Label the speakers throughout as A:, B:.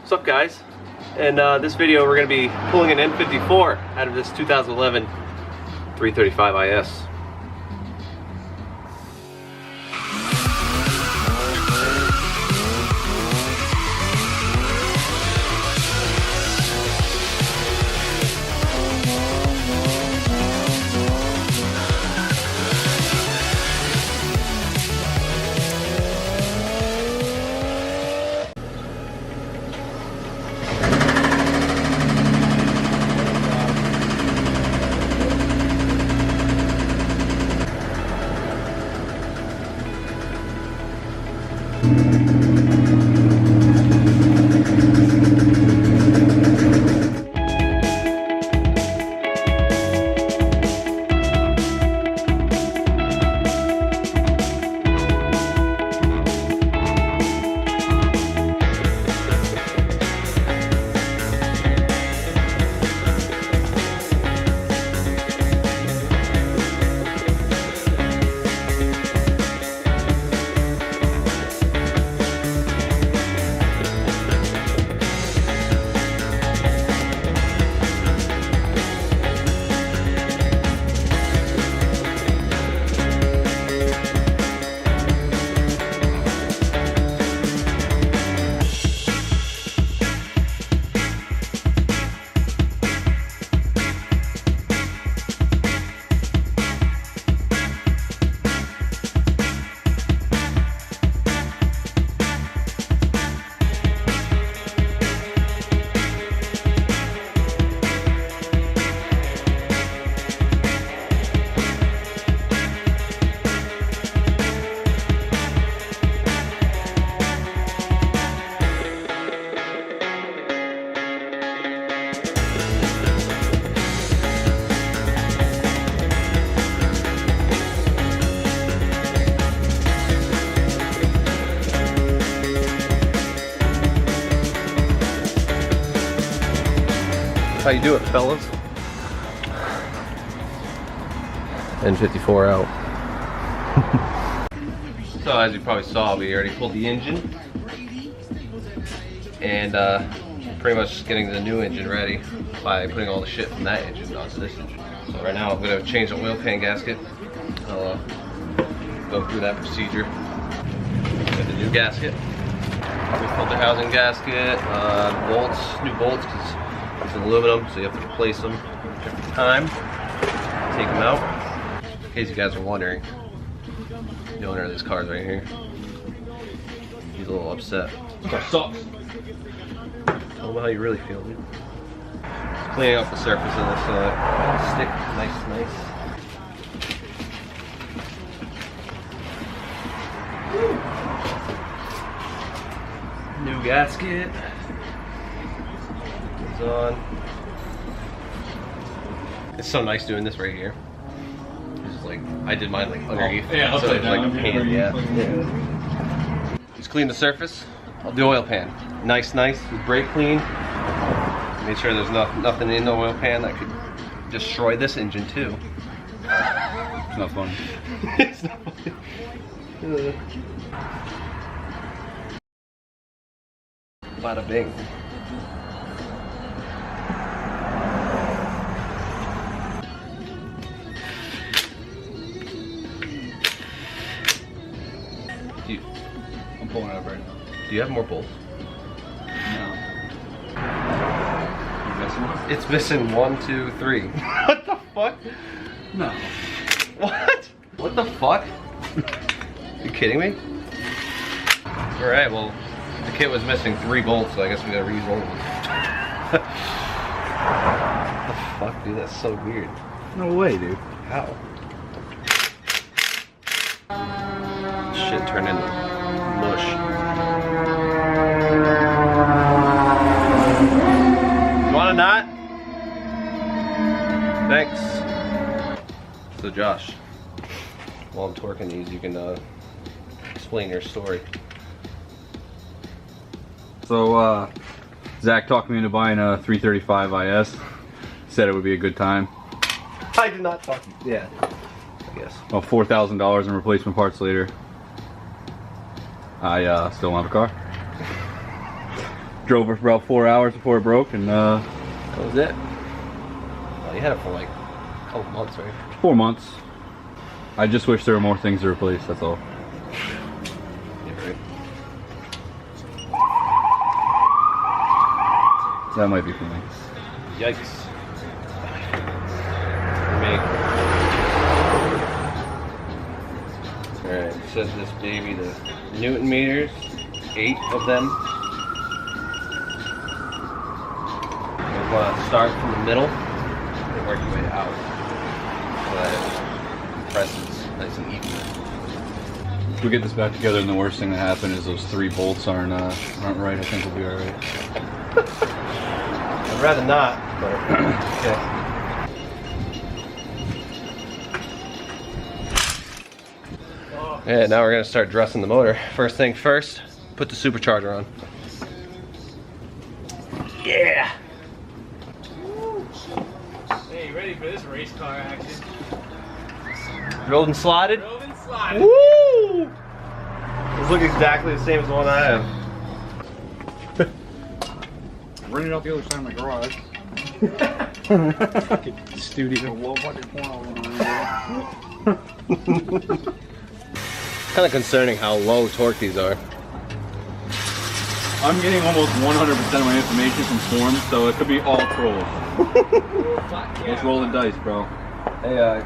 A: What's up, guys? In this video we're going to be pulling an N54 out of this 2011 335 IS. How you do it, fellas? N54 out. So as you probably saw, we already pulled the engine and pretty much just getting the new engine ready by putting all the shit from that engine onto this engine. So right now I'm going to change the oil pan gasket. I'll go through that procedure. Get the new gasket, filter housing gasket, bolts, new bolts, because it's aluminum, so you have to replace them every time. Take them out. In case you guys are wondering, the owner of this car is right here. He's a little upset. This car sucks. Tell him how you really feel, dude. Just cleaning up the surface of this stick. Nice. New gasket. On. It's so nice doing this right here. It's just like I did mine like underneath, so it's like a pan. Yeah. Just clean the surface of the oil pan. Nice with brake clean. Make sure there's nothing in the oil pan that could destroy this engine too. It's not fun. It's not fun. Bada bing.
B: I'm pulling it up right now.
A: Do you have more bolts?
B: No. You missing one?
A: It's missing 1, 2, 3. What the fuck?
B: No.
A: What? What the fuck? You kidding me? Alright, well, the kit was missing 3 bolts, so I guess we gotta reuse one of them. What the fuck, dude? That's so weird.
B: No way, dude.
A: How? Shit turned into mush. You want a knot? Thanks. So Josh, while I'm torquing these, you can explain your story.
B: So, Zach talked me into buying a 335 IS. Said it would be a good time.
A: I did not talk to you. Yeah. I guess.
B: Well, $4,000 in replacement parts later, I still don't have a car. Drove it for about 4 hours before it broke, and
A: That was it. Well, you had it for like a couple months, right?
B: 4 months. I just wish there were more things to replace, that's all.
A: Yeah, right.
B: That might be for me.
A: Yikes. For me. Alright, set this baby to Newton meters. 8 of them. You want to start from the middle and work your way out. So that it compresses nice and even.
B: If we get this back together, and the worst thing that happened is those 3 bolts aren't right, I think we'll be alright.
A: I'd rather not, but okay. Yeah, now we're gonna start dressing the motor. First thing first, put the supercharger on. Yeah!
C: Hey, you ready for this race car action?
A: Rolled and slotted.
C: Rolled and slotted.
A: Woo! Those look exactly the same as the one I have.
B: Running out the other side of my garage.
A: Studio.
B: Low budget porno.
A: Kind of concerning how low torque these are.
B: I'm getting almost 100% of my information from forums, so it could be all trolls. Let's roll the dice, bro.
A: Hey,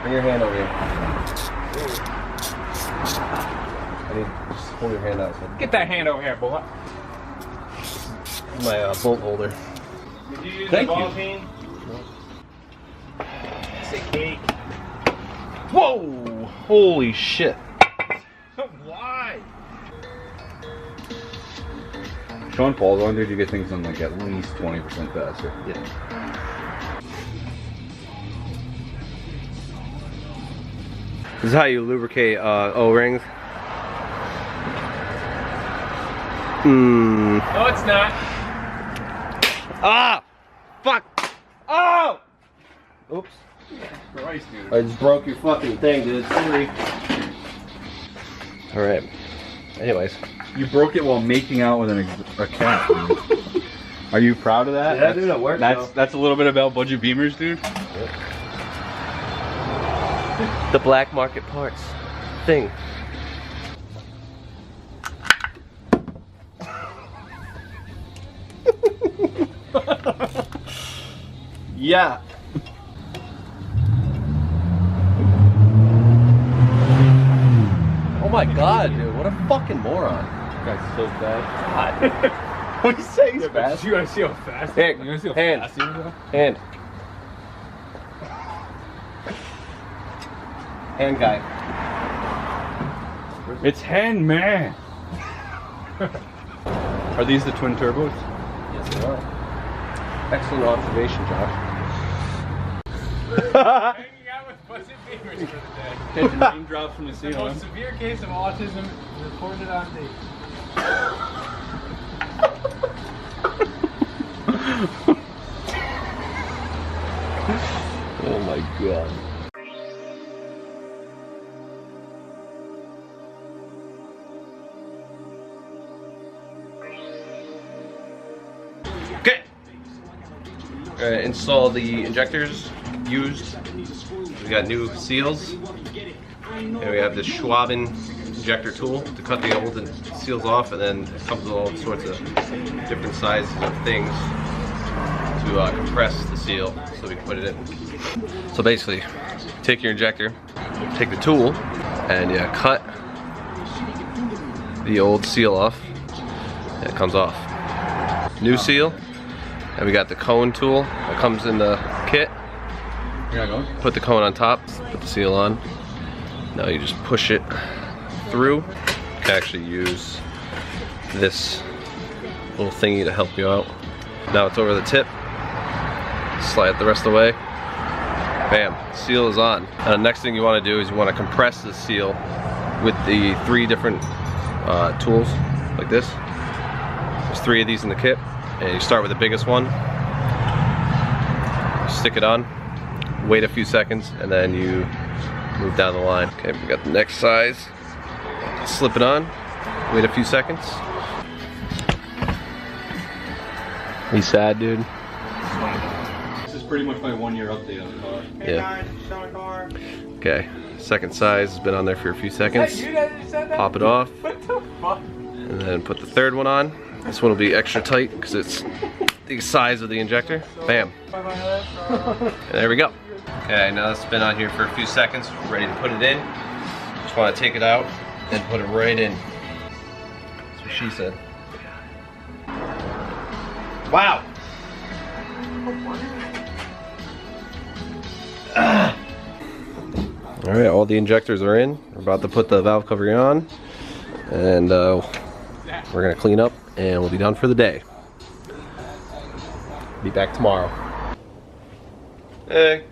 A: bring your hand over here. I need just hold your hand out. So
C: Get that hand over here, boy.
A: my bolt holder.
C: Did you use
A: Thank
C: the ball
A: you.
C: peen? It's a cake.
A: Whoa! Holy shit!
C: Why?
B: Sean Paul's on, dude, you get things done like at least 20% faster.
A: Yeah. This is how you lubricate O-rings.
C: No, it's not.
A: Ah! Fuck! Oh! Oops.
B: Christ, dude.
A: I just broke your fucking thing, dude. Sorry. Alright. Anyways.
B: You broke it while making out with a cat, dude. Are you proud of that?
A: Yeah, dude, it worked, though.
B: That's a little bit about Budget Bimmers, dude.
A: Yep. The black market parts thing. Yeah. Oh my god, dude, what a fucking moron.
B: This guy's so bad.
A: What do you say? He's
C: Yeah, but
A: fast.
C: you guys see how fast?
A: Hey,
C: you guys see how
A: hand.
C: fast he is, though?
A: Hand. Hand guy.
B: It's hen, man. Are these the twin turbos?
A: Yes, they are. Excellent observation, Josh.
C: Hanging out with Budget Bimmers for the day.
B: Catching raindrops from the
C: The
B: ceiling.
C: most severe case of autism reported on tape.
A: Oh my god. Okay. Install the injectors used. We got new seals. And we have this Schwaben injector tool to cut the old seals off, and then it comes with all sorts of different sizes of things to compress the seal so we can put it in. So basically, take your injector, take the tool, and you cut the old seal off, and it comes off. New seal, and we got the cone tool that comes in the kit. Put the cone on top, put the seal on. Now you just push it through. You can actually use this little thingy to help you out. Now it's over the tip. Slide it the rest of the way. Bam, seal is on. And the next thing you want to do is you want to compress the seal with the 3 different tools like this. There's 3 of these in the kit, and you start with the biggest one. You stick it on, wait a few seconds, and then you move down the line. Okay, we got the next size. Slip it on, wait a few seconds. You sad, dude?
B: This is pretty much my 1 year update on the car.
C: Hey,
A: Okay, second size has been on there for a few seconds. Pop it off,
C: What the fuck?
A: and then put the third one on. This one will be extra tight because it's the size of the injector. Bam. And there we go. Okay, now it's been on here for a few seconds. Ready to put it in. Just want to take it out and put it right in. That's what she said. Wow. All right, all the injectors are in. We're about to put the valve cover on, and we're gonna clean up, and we'll be done for the day. Be back tomorrow. Hey.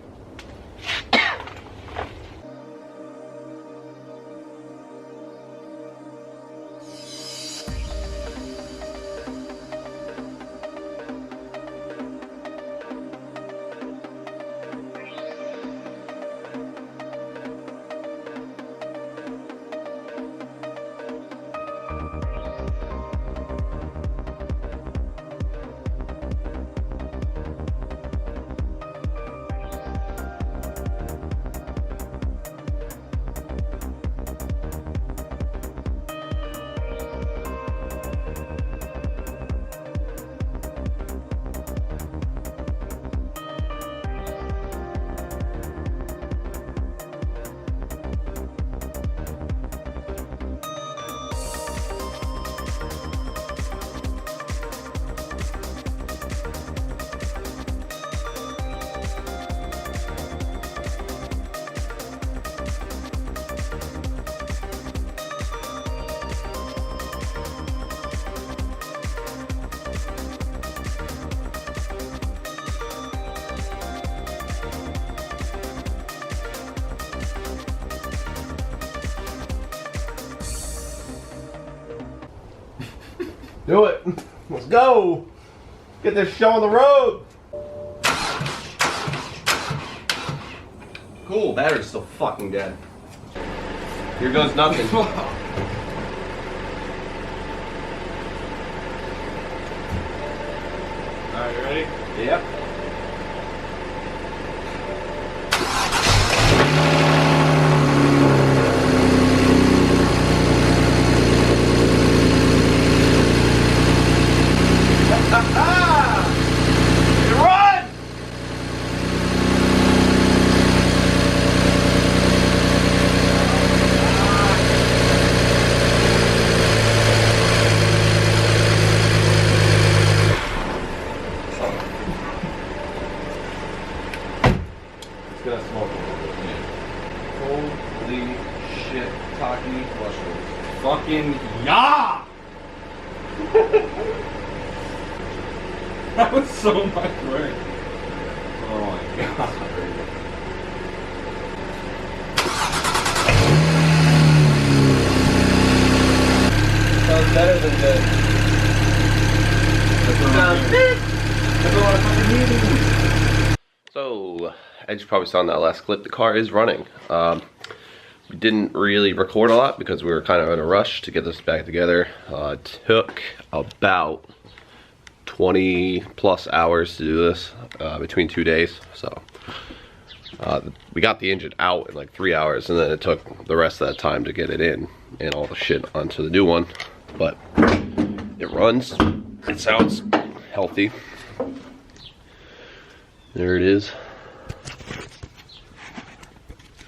A: Do it. Let's go. Get this show on the road. Cool, battery's still fucking dead. Here goes nothing.
C: Alright, you ready?
A: Yep. Run! It's gonna smoke. Holy shit, Taki mushrooms.
B: Fucking yeah! That was so much work. Oh my god.
A: Sounds better than good. So, as you probably saw in that last clip, the car is running. We didn't really record a lot because we were kind of in a rush to get this back together. It took about 20 plus hours to do this between 2 days. So we got the engine out in like 3 hours, and then it took the rest of that time to get it in and all the shit onto the new one. But it runs, it sounds healthy. There it is.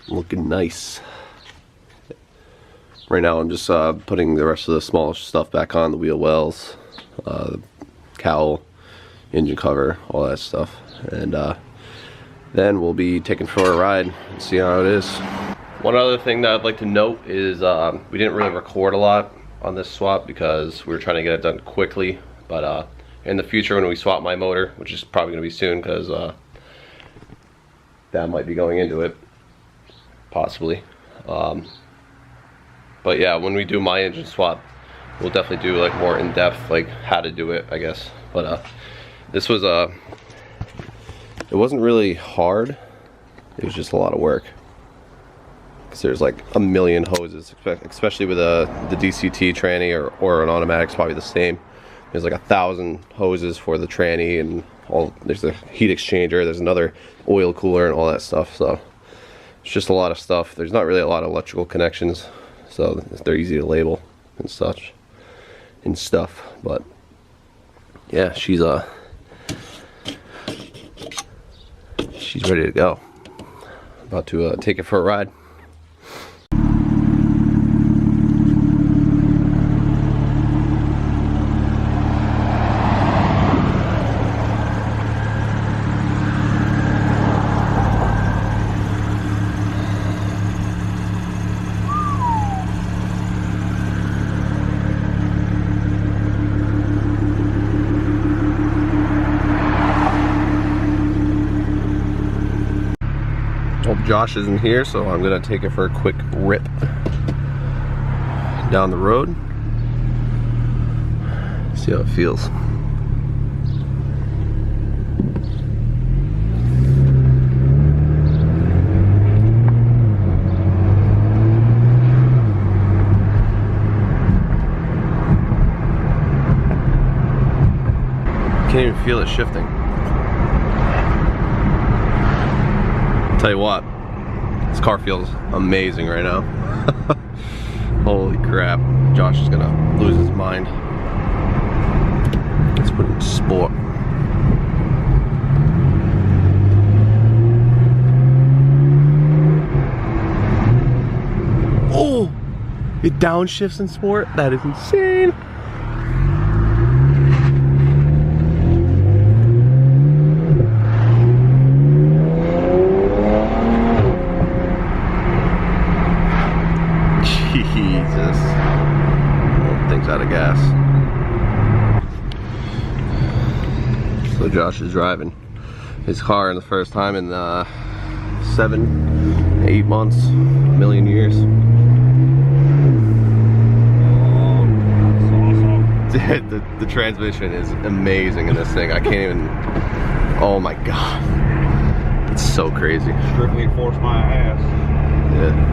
A: Looking nice. Right now I'm just putting the rest of the small stuff back on, the wheel wells, the cowl, engine cover, all that stuff. And then we'll be taking for a ride and see how it is. One other thing that I'd like to note is we didn't really record a lot on this swap because we were trying to get it done quickly. But in the future when we swap my motor, which is probably going to be soon because that might be going into it, possibly. But yeah, when we do my engine swap, we'll definitely do like more in-depth, like how to do it, I guess. But this was it wasn't really hard. It was just a lot of work. Cause there's like a million hoses, especially with the DCT tranny or an automatic's probably the same. There's like 1,000 hoses for the tranny, and all. There's a heat exchanger. There's another oil cooler and all that stuff. So it's just a lot of stuff. There's not really a lot of electrical connections, so they're easy to label and such and stuff. But yeah, she's ready to go. About to take it for a ride. Well, Josh isn't here, so I'm gonna take it for a quick rip down the road. See how it feels. Can't even feel it shifting. Tell you what, this car feels amazing right now. Holy crap, Josh is gonna lose his mind. Let's put it in sport. Oh, it downshifts in sport? That is insane. Jesus. Thing's out of gas. So Josh is driving his car in the first time in 7, 8 months, a million years. Dude, the transmission is amazing in this thing. I can't even, oh my God. It's so crazy.
C: Strictly forced my ass.
A: Yeah.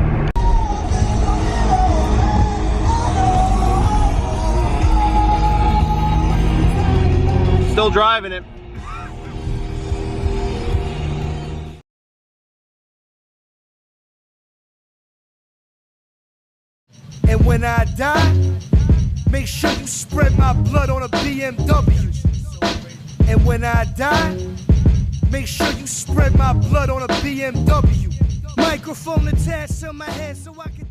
A: Still driving it.
D: And when I die, make sure you spread my blood on a BMW. And when I die, make sure you spread my blood on a BMW. Microphone attached to my head so I can